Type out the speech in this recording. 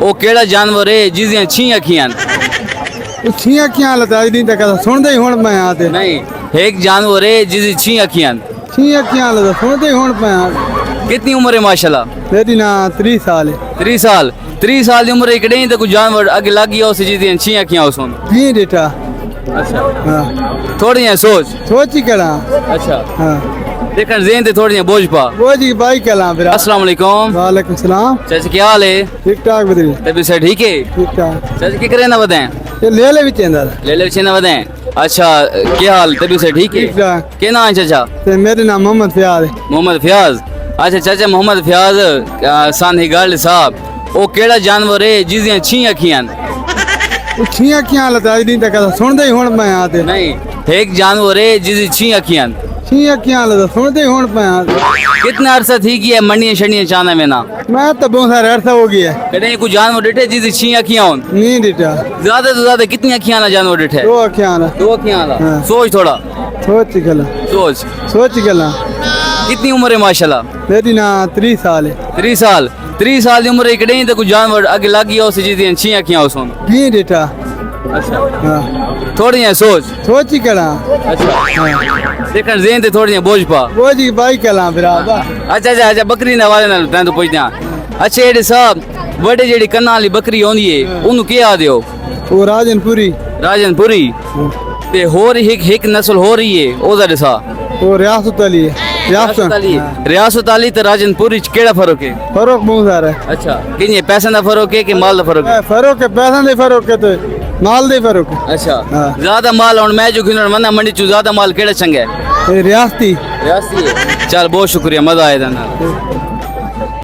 ਉਹ ਕਿਹੜਾ ਜਾਨਵਰ ਹੈ ਜਿਸ ਦੀਆਂ 6 ਅੱਖੀਆਂ ਹਨ? छीया क्या लता नहीं तक सुनते ही हुण मैं आते ਨਹੀਂ ਇੱਕ ਜਾਨਵਰ ਹੈ ਜਿਸ ਦੀ 6 ਅੱਖੀਆਂ ਹਨ। छीया क्या लता सुनते ही हुण मैं कितनी उम्र है माशाल्लाह? मेरी ना 30 साल है 30 साल 30 साल की उम्र इकड़े तो कोई जानवर अगे लग गया उस जिस दी 6 अखियां उस होन। नहीं बेटा अच्छा हाँ थोड़ी है सोच। सोच ही करा अच्छा हाँ देखन ज़हन ते थोड़ी बोझ पा। वो जी भाई कला फिर अस्सलाम वालेकुम। वालेकुम सलाम चाचा क्या हाल है? ठीक ठाक बदली तबीयत से ठीक है? ठीक ठाक चाचा की करे ना बताएं? ये ले भी चंदा ले ले छे ना बताएं। अच्छा क्या हाल तबीयत से ठीक ठीक है? ठाक क्या नाम है चाचा? ते मेरे नाम मोहम्मद फयाज है मोहम्मद फयाज। अच्छा चाचा मोहम्मद फयाज सान ही गल साहब वो केड़ा जानवर है जिस दी 6 अखियां हैं? छीया क्या लता नहीं तक सुनते ही हुण मैं आते नहीं एक जानवर है जिस दी 6 अखियां हैं। छीया क्या लता सुनते ही हुण मैं आते कितना अरसा थी कि है मंडियां शंडियां चाना में ना मैं तो बहुत सारे अर्थ हो गया कहीं कुछ जानवर डिठे जिसकी 6 अखियां हों? नहीं बेटा ज्यादा से ज्यादा कितनी अखियां ना जानवर डिठे? दो क्या 2 अखियां ना। हाँ। सोच थोड़ा सोच ही कला सोच कला कितनी उम्र है माशाल्लाह? मेरी ना 30 साल है 30 साल 30 साल की उम्र इकड़े तो कुछ जानवर अगे लग गया उस जिस दी 6 अखियां उस हों। नहीं बेटा अच्छा हाँ थोड़ी है सोच ही करा अच्छा हाँ देखन ज़हन ते थोड़ी बोझ पा। वो जी भाई कला फिर अच्छा अच्छा अच्छा बकरी ने वाले नाल तैं तो पुछदे हां। अच्छा एडे साहब बड़े जेडी कन्ना वाली बकरी होंदी है ओनू के आदे हो? वो राजनपुरी राजनपुरी ते होर एक नस्ल हो रही है ओदा दसा। वो रियासत अली है रियासत अली ते राजनपुरी च केड़ा फर्क है? फरोक बहुत सारा है अच्छा किन्ने पैसे दा फर्क है कि माल दा फर्क है? फरोक है पैसा दे फरोक है तो माल दे फरोक है अच्छा हाँ। ज्यादा माल हुन मैं जो खिन मना मंडी च ज्यादा माल केड़ा चंगा है? रियासती रियासती है। चल बहुत शुक्रिया मजा आया था ना।